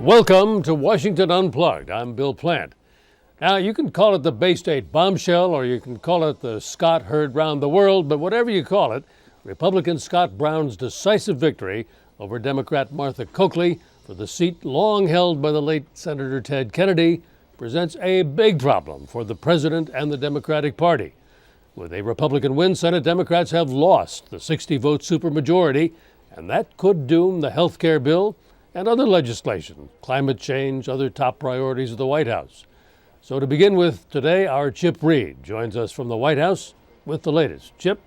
Welcome to Washington Unplugged. I'm Bill Plante. Now, you can call it the Bay State bombshell, or you can call it the Scott heard round the world, but whatever you call it, Republican Scott Brown's decisive victory over Democrat Martha Coakley for the seat long held by the late Senator Ted Kennedy presents a big problem for the president and the Democratic Party. With a Republican win, Senate Democrats have lost the 60-vote supermajority, and that could doom the health care bill and other legislation, climate change, other top priorities of the White House. So to begin with today, our Chip Reid joins us from the White House with the latest. Chip,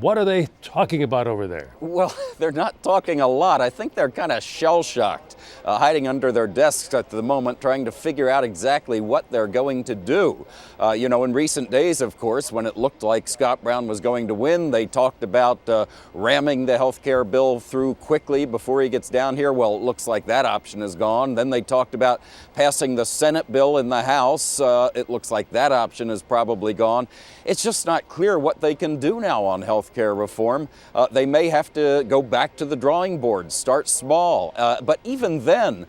what are they talking about over there? Well, they're not talking a lot. I think they're kind of shell-shocked, hiding under their desks at the moment, trying to figure out exactly what they're going to do. In recent days, of course, when it looked like Scott Brown was going to win, they talked about ramming the health care bill through quickly before he gets down here. Well, it looks like that option is gone. Then they talked about passing the Senate bill in the House. It looks like that option is probably gone. It's just not clear what they can do now on health care reform. They may have to go back to the drawing board, start small. But even then,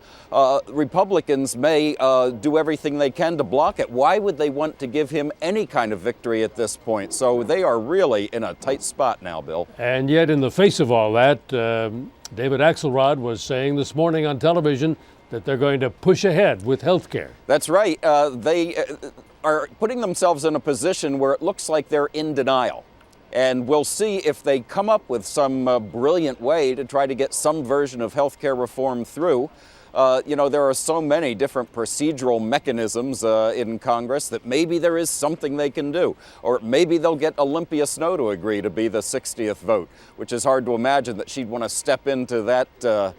Republicans may do everything they can to block it. Why would they want to give him any kind of victory at this point? So they are really in a tight spot now, Bill. And yet, in the face of all that, David Axelrod was saying this morning on television that they're going to push ahead with health care. That's right. They are putting themselves in a position where it looks like they're in denial. And we'll see if they come up with some brilliant way to try to get some version of health care reform through. There are so many different procedural mechanisms in Congress that maybe there is something they can do. Or maybe they'll get Olympia Snowe to agree to be the 60th vote, which is hard to imagine that she'd want to step into that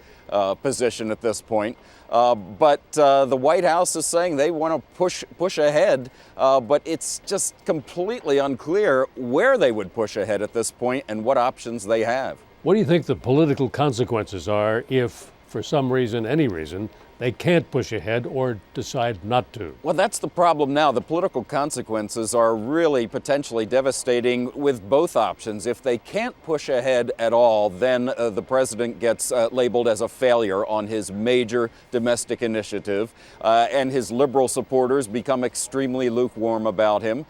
position at this point. But the White House is saying they want to push ahead, but it's just completely unclear where they would push ahead at this point and what options they have. What do you think the political consequences are if, for some reason, any reason, they can't push ahead or decide not to? Well, that's the problem now. The political consequences are really potentially devastating with both options. If they can't push ahead at all, then the president gets labeled as a failure on his major domestic initiative, and his liberal supporters become extremely lukewarm about him.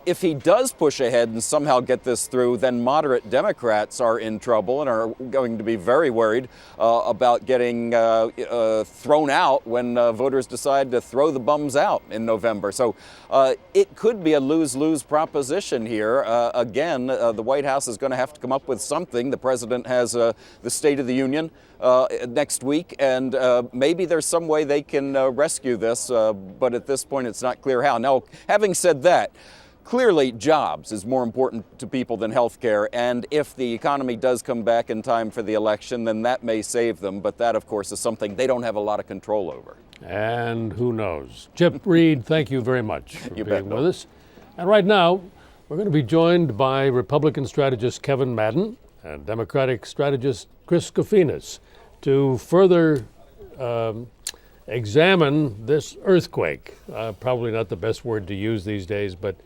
If he does push ahead and somehow get this through, then moderate Democrats are in trouble and are going to be very worried about getting thrown out when voters decide to throw the bums out in November. So it could be a lose-lose proposition here. Again, the White House is going to have to come up with something. The president has the State of the Union next week, and maybe there's some way they can rescue this, but at this point it's not clear how. Now, having said that, clearly, jobs is more important to people than health care, and if the economy does come back in time for the election, then that may save them, but that, of course, is something they don't have a lot of control over. And who knows? Chip Reid, thank you very much for being with us. And right now, we're going to be joined by Republican strategist Kevin Madden and Democratic strategist Chris Kofinas to further examine this earthquake. Probably not the best word to use these days, but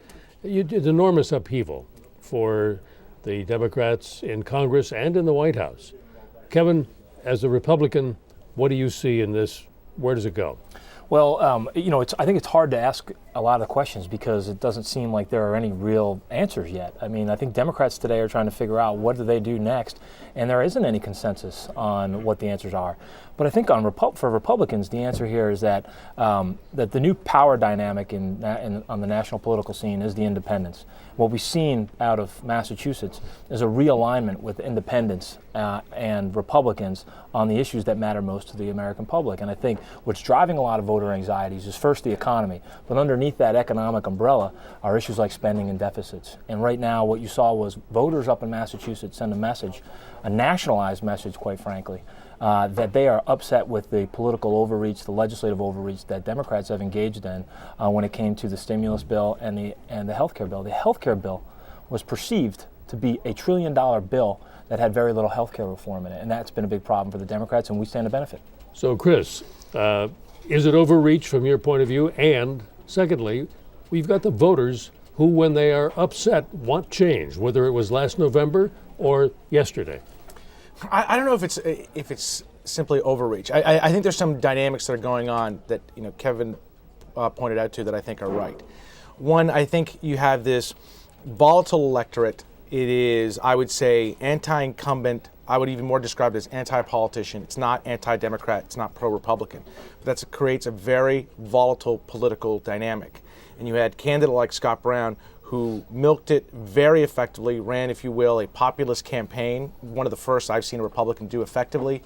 it's enormous upheaval for the Democrats in Congress and in the White House. Kevin, as a Republican, what do you see in this? Where does it go? Well, I think it's hard to ask a lot of questions because it doesn't seem like there are any real answers yet. I mean, I think Democrats today are trying to figure out what do they do next, and there isn't any consensus on what the answers are. But I think for Republicans, the answer here is that that the new power dynamic on the national political scene is the independents. What we've seen out of Massachusetts is a realignment with independents and Republicans on the issues that matter most to the American public. And I think what's driving a lot of voter anxieties is first the economy, but underneath that economic umbrella are issues like spending and deficits. And right now what you saw was voters up in Massachusetts send a message, a nationalized message, quite frankly, that they are upset with the political overreach, the legislative overreach that Democrats have engaged in when it came to the stimulus bill and the health care bill. The health care bill was perceived to be $1 trillion bill that had very little health care reform in it, and that's been a big problem for the Democrats, and we stand to benefit. So, Chris, is it overreach from your point of view? And secondly, we've got the voters who, when they are upset, want change, whether it was last November or yesterday. I don't know if it's simply overreach. I think there's some dynamics that are going on that Kevin pointed out to that I think are right. One, I think you have this volatile electorate. It is, I would say, anti-incumbent. I would even more describe it as anti-politician. It's not anti-Democrat. It's not pro-Republican. But that creates a very volatile political dynamic. And you had a candidate like Scott Brown who milked it very effectively, ran, if you will, a populist campaign, one of the first I've seen a Republican do effectively.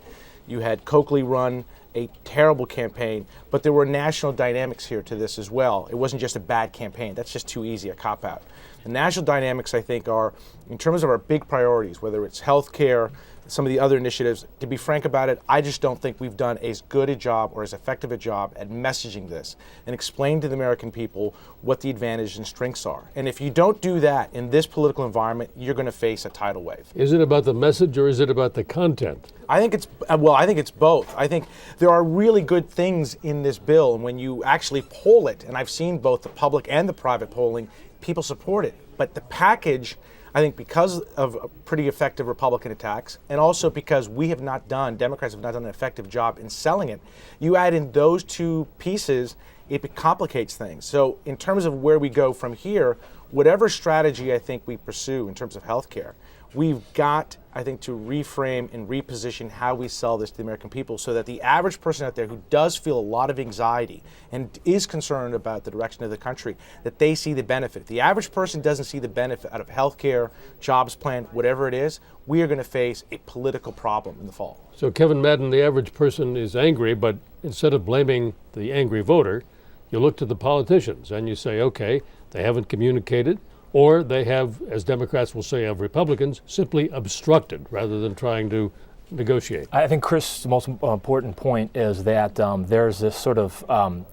You had Coakley run a terrible campaign, but there were national dynamics here to this as well. It wasn't just a bad campaign. That's just too easy a cop-out. The national dynamics, I think, are, in terms of our big priorities, whether it's health care, some of the other initiatives, to be frank about it, I just don't think we've done as good a job or as effective a job at messaging this and explaining to the American people what the advantages and strengths are. And if you don't do that in this political environment, you're going to face a tidal wave. Is it about the message or is it about the content? I think it's both. I think there are really good things in this bill, and when you actually poll it, and I've seen both the public and the private polling, people support it. But the package, I think because of pretty effective Republican attacks, and also because Democrats have not done an effective job in selling it, you add in those two pieces, it complicates things. So in terms of where we go from here, whatever strategy I think we pursue in terms of healthcare, we've got, I think, to reframe and reposition how we sell this to the American people so that the average person out there who does feel a lot of anxiety and is concerned about the direction of the country, that they see the benefit. If the average person doesn't see the benefit out of health care, jobs plan, whatever it is, we are going to face a political problem in the fall. So, Kevin Madden, the average person is angry, but instead of blaming the angry voter, you look to the politicians and you say, okay, they haven't communicated, or they have, as Democrats will say of Republicans, simply obstructed rather than trying to negotiate. I think Chris' most important point is that there's this sort of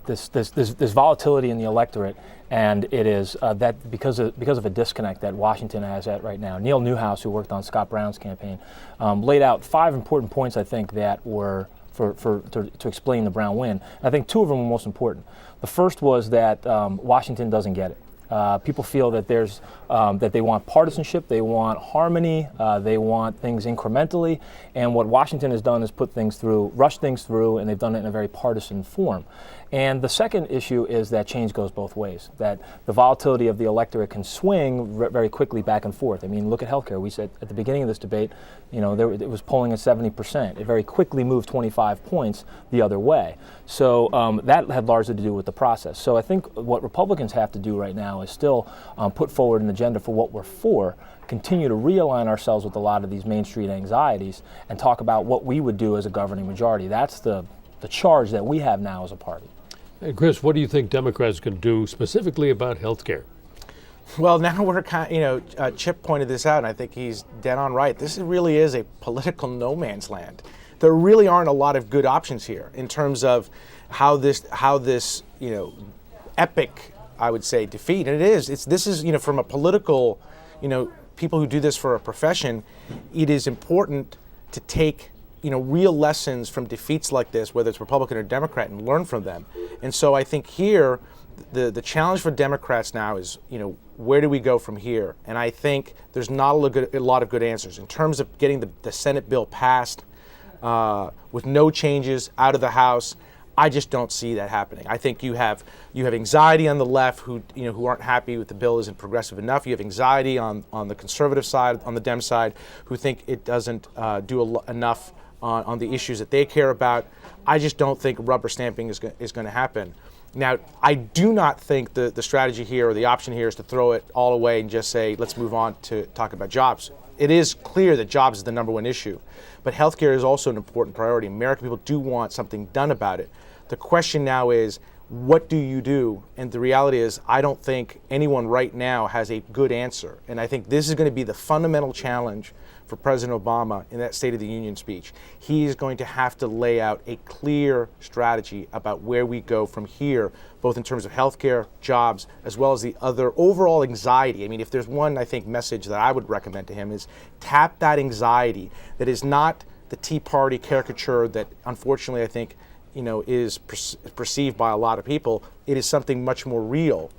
this volatility in the electorate, and it is that because of a disconnect that Washington has at right now. Neil Newhouse, who worked on Scott Brown's campaign, laid out 5 important points I think that were to explain the Brown win. I think 2 of them were most important. The first was that Washington doesn't get it. People feel that that they want partisanship, they want harmony, they want things incrementally, and what Washington has done is rush things through, and they've done it in a very partisan form. And the second issue is that change goes both ways, that the volatility of the electorate can swing very quickly back and forth. I mean, look at healthcare. We said at the beginning of this debate, it was polling at 70%. It very quickly moved 25 points the other way. So that had largely to do with the process. So I think what Republicans have to do right now is still put forward an agenda for what we're for, continue to realign ourselves with a lot of these Main Street anxieties, and talk about what we would do as a governing majority. That's the charge that we have now as a party. And Chris, what do you think Democrats can do specifically about health care? Well, now we're Chip pointed this out, and I think he's dead on right. This really is a political no man's land. There really aren't a lot of good options here in terms of how this epic, I would say, defeat. And this is from a political, people who do this for a profession, it is important to take real lessons from defeats like this, whether it's Republican or Democrat, and learn from them. And so I think here, the challenge for Democrats now is, where do we go from here? And I think there's not a lot of good answers. In terms of getting the Senate bill passed with no changes out of the House, I just don't see that happening. I think you have anxiety on the left who aren't happy with the bill isn't progressive enough. You have anxiety on the conservative side, on the Dem side, who think it doesn't do enough on the issues that they care about. I just don't think rubber stamping is going to happen. Now, I do not think the strategy here or the option here is to throw it all away and just say, let's move on to talk about jobs. It is clear that jobs is the number one issue, but healthcare is also an important priority. American people do want something done about it. The question now is, what do you do? And the reality is, I don't think anyone right now has a good answer. And I think this is going to be the fundamental challenge for President Obama in that State of the Union speech. He is going to have to lay out a clear strategy about where we go from here, both in terms of healthcare, jobs, as well as the other overall anxiety. I mean, if there's one, I think, message that I would recommend to him is tap that anxiety that is not the Tea Party caricature that, unfortunately, I think, is perceived by a lot of people. It is something much more real.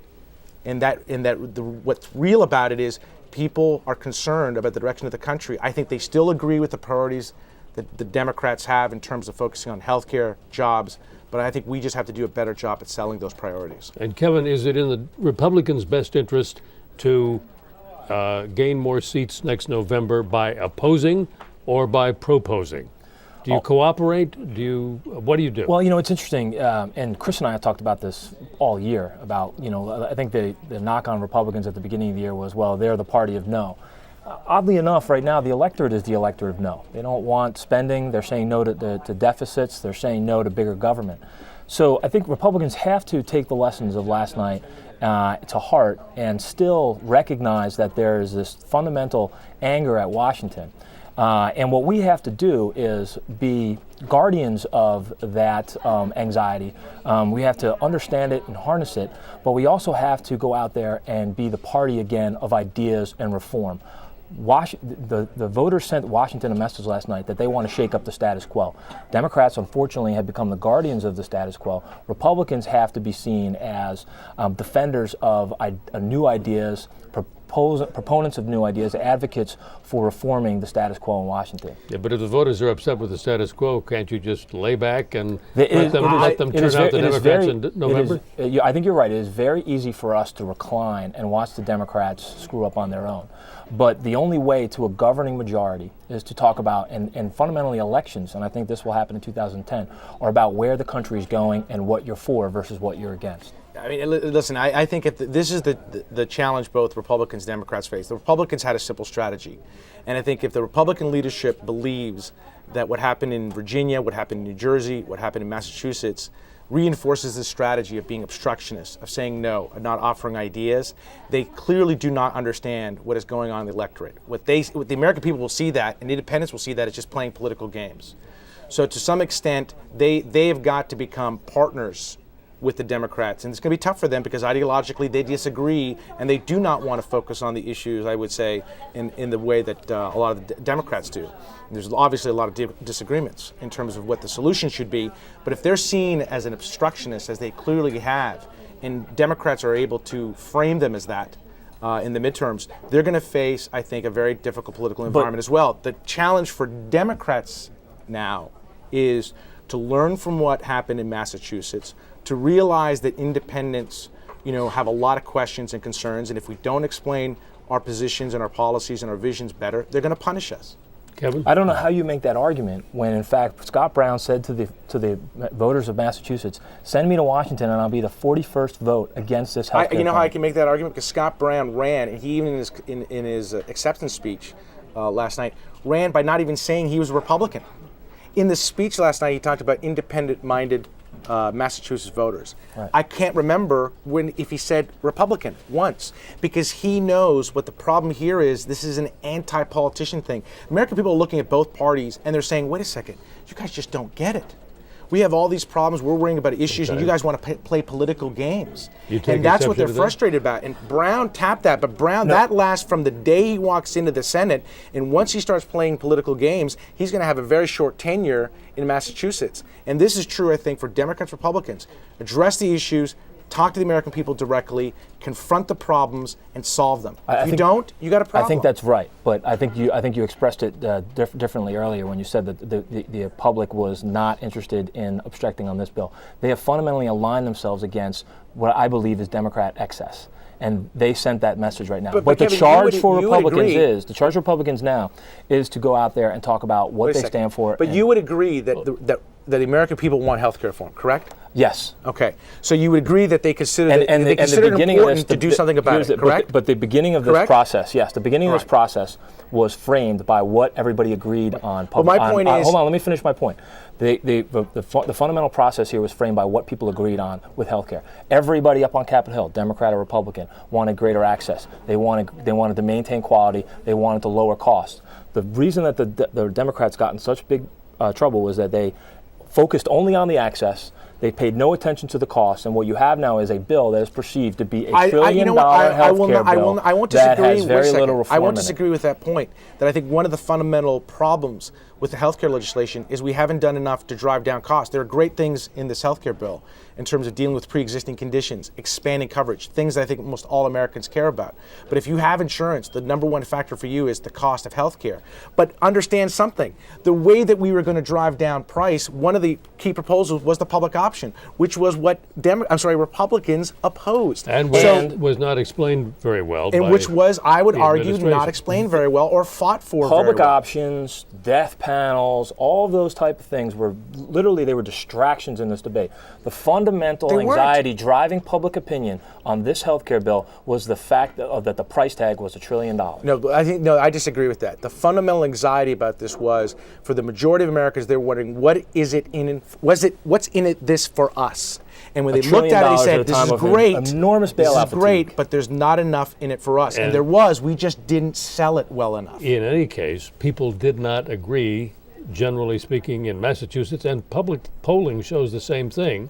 And what's real about it is people are concerned about the direction of the country. I think they still agree with the priorities that the Democrats have in terms of focusing on healthcare, jobs, but I think we just have to do a better job at selling those priorities. And Kevin, is it in the Republicans' best interest to gain more seats next November by opposing or by proposing? Do you cooperate? What do you do? Well, it's interesting, and Chris and I have talked about this all year about, I think the knock on Republicans at the beginning of the year was, well, they're the party of no. Oddly enough, right now, the electorate is the electorate of no. They don't want spending. They're saying no to deficits. They're saying no to bigger government. So I think Republicans have to take the lessons of last night to heart and still recognize that there is this fundamental anger at Washington. And what we have to do is be guardians of that anxiety. We have to understand it and harness it, but we also have to go out there and be the party again of ideas and reform. The voters sent Washington a message last night that they want to shake up the status quo. Democrats, unfortunately, have become the guardians of the status quo. Republicans have to be seen as defenders of new ideas, proponents of new ideas, advocates for reforming the status quo in Washington. Yeah, but if the voters are upset with the status quo, can't you just lay back and let them turn out the Democrats in November? I think you're right. It is very easy for us to recline and watch the Democrats screw up on their own. But the only way to a governing majority is to talk about, and fundamentally elections, and I think this will happen in 2010, are about where the country is going and what you're for versus what you're against. I mean, listen, I think this is the challenge both Republicans and Democrats face. The Republicans had a simple strategy. And I think if the Republican leadership believes that what happened in Virginia, what happened in New Jersey, what happened in Massachusetts reinforces this strategy of being obstructionist, of saying no, of not offering ideas, they clearly do not understand what is going on in the electorate. What the American people will see that, and independents will see that, it's just playing political games. So to some extent, they have got to become partners with the Democrats. And it's going to be tough for them because ideologically they disagree and they do not want to focus on the issues, I would say, in the way that a lot of the Democrats do. There's obviously a lot of disagreements in terms of what the solution should be. But if they're seen as an obstructionist, as they clearly have, and Democrats are able to frame them as that in the midterms, they're going to face, I think, a very difficult political environment as well. The challenge for Democrats now is to learn from what happened in Massachusetts, to realize that independents, have a lot of questions and concerns, and if we don't explain our positions and our policies and our visions better, they're going to punish us. Kevin? I don't know how you make that argument when, in fact, Scott Brown said to the voters of Massachusetts, send me to Washington and I'll be the 41st vote against this health care You know plan. how I can make that argument? Because Scott Brown ran, and he even in his acceptance speech last night, ran by not even saying he was a Republican. In the speech last night, he talked about independent-minded Massachusetts voters. Right. I can't remember if he said Republican once, because he knows what the problem here is. This is an anti-politician thing. American people are looking at both parties and they're saying, wait a second, you guys just don't get it. We have all these problems, we're worrying about issues, and you guys want to play political games. And that's what they're frustrated about. And Brown tapped that, but Brown, that lasts from the day he walks into the Senate, and once he starts playing political games, he's going to have a very short tenure in Massachusetts. And this is true, I think, for Democrats, Republicans. Address the issues, talk to the American people directly, confront the problems, and solve them. If you don't, you got a problem. I think that's right, but I think you expressed it differently earlier when you said that the public was not interested in obstructing on this bill. They have fundamentally aligned themselves against what I believe is Democrat excess. And they sent that message right now. But the Kevin, charge for Republicans the charge for Republicans now is to go out there and talk about what they stand for. But you would agree that the American people want health care reform, correct? Yes. Okay. So you would agree that they consider it important to do something about it, correct? But the beginning of this process, yes, the beginning of this process was framed by what everybody agreed on. But my point is... Hold on, let me finish my point. The fundamental process here was framed by what people agreed on with healthcare. Everybody up on Capitol Hill, Democrat or Republican, wanted greater access. They wanted to maintain quality. They wanted to lower costs. The reason that the Democrats got in such big trouble was that they focused only on the access. They paid no attention to the cost, and what you have now is a bill that is perceived to be a you know what? $1 trillion healthcare bill I won't that disagree. has very little reform I won't in it. disagree with that point. That I think one of the fundamental problems with the healthcare legislation is we haven't done enough to drive down costs. There are great things in this healthcare bill in terms of dealing with pre-existing conditions, expanding coverage, things that I think most all Americans care about. But if you have insurance, the number one factor for you is the cost of healthcare. But understand something: the way that we were going to drive down price, one of the key proposals was the public option, which was what Republicans opposed, and was not explained very well. And which was, I would argue, not explained very well or fought for public very well. options, death panels, all of those type of things were literally, they were distractions in this debate. The fundamental anxiety driving public opinion on this healthcare bill was the fact that the price tag was $1 trillion. No, I disagree with that. The fundamental anxiety about this was, for the majority of Americans, they're wondering, what's in it this for us? And when they looked at it, they said, this is great, enormous bailout, this is great, but there's not enough in it for us. And there was, we just didn't sell it well enough. In any case, people did not agree, generally speaking, in Massachusetts, and public polling shows the same thing,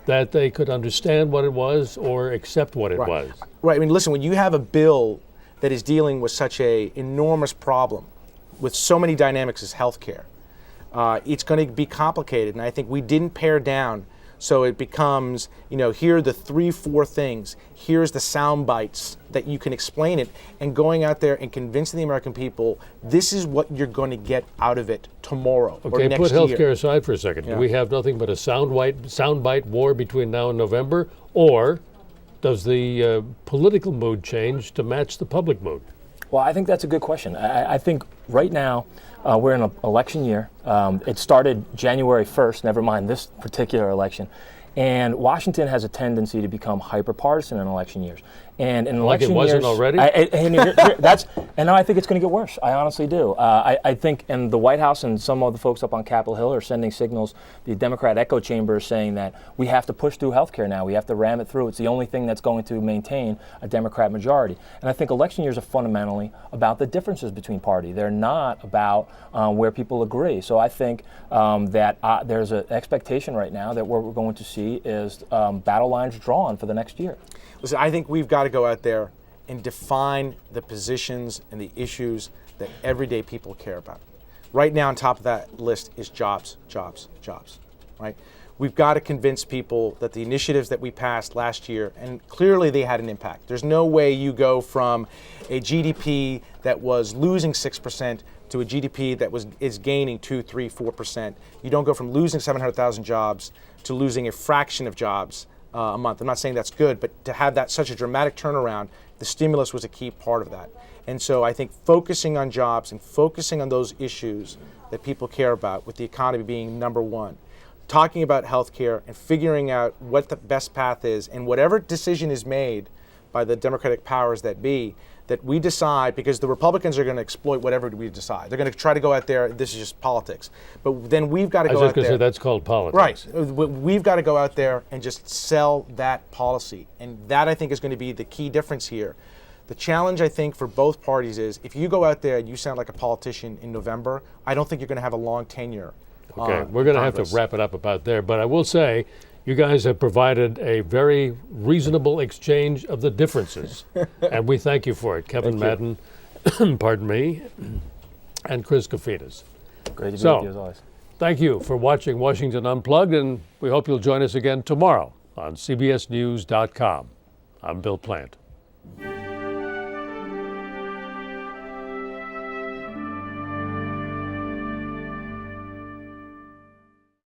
that they could understand what it was or accept what it was. Right. I mean, listen, when you have a bill that is dealing with such an enormous problem, with so many dynamics as healthcare, it's going to be complicated. And I think we didn't pare down. So it becomes, here are the 3-4 things. Here's the sound bites that you can explain it, and going out there and convincing the American people, this is what you're going to get out of it tomorrow or next year. Put healthcare aside for a second. Do we have nothing but a soundbite war between now and November, or does the political mood change to match the public mood? Well, I think that's a good question. I think right now we're in an election year. It started January 1st, never mind this particular election. And Washington has a tendency to become hyper-partisan in election years. And in election years, it wasn't already? And now I think it's going to get worse. I honestly do. I think, and the White House and some of the folks up on Capitol Hill are sending signals. The Democrat echo chamber is saying that we have to push through health care now. We have to ram it through. It's the only thing that's going to maintain a Democrat majority. And I think election years are fundamentally about the differences between parties. They're not about where people agree. So I think that there's an expectation right now that what we're going to see is battle lines drawn for the next year. Listen, I think we've got to go out there and define the positions and the issues that everyday people care about. Right now, on top of that list is jobs, jobs, jobs, right? We've got to convince people that the initiatives that we passed last year, and clearly they had an impact. There's no way you go from a GDP that was losing 6% to a GDP that is gaining 2, 3, 4%. You don't go from losing 700,000 jobs to losing a fraction of jobs a month. I'm not saying that's good, but to have that such a dramatic turnaround, the stimulus was a key part of that. And so I think focusing on jobs and focusing on those issues that people care about, with the economy being number one, talking about healthcare and figuring out what the best path is, and whatever decision is made by the Democratic powers that be, that we decide, because the Republicans are going to exploit whatever we decide. They're going to try to go out there, this is just politics. But then we've got to go out there. I was just going to say that's called politics. Right. We've got to go out there and just sell that policy. And that, I think, is going to be the key difference here. The challenge, I think, for both parties is, if you go out there and you sound like a politician in November, I don't think you're going to have a long tenure. Okay, we're going to have to wrap it up about there. But I will say, you guys have provided a very reasonable exchange of the differences, and we thank you for it. Kevin Madden, pardon me, and Chris Kofinas. Great to be with you as always. Thank you for watching Washington Unplugged, and we hope you'll join us again tomorrow on CBSNews.com. I'm Bill Plante.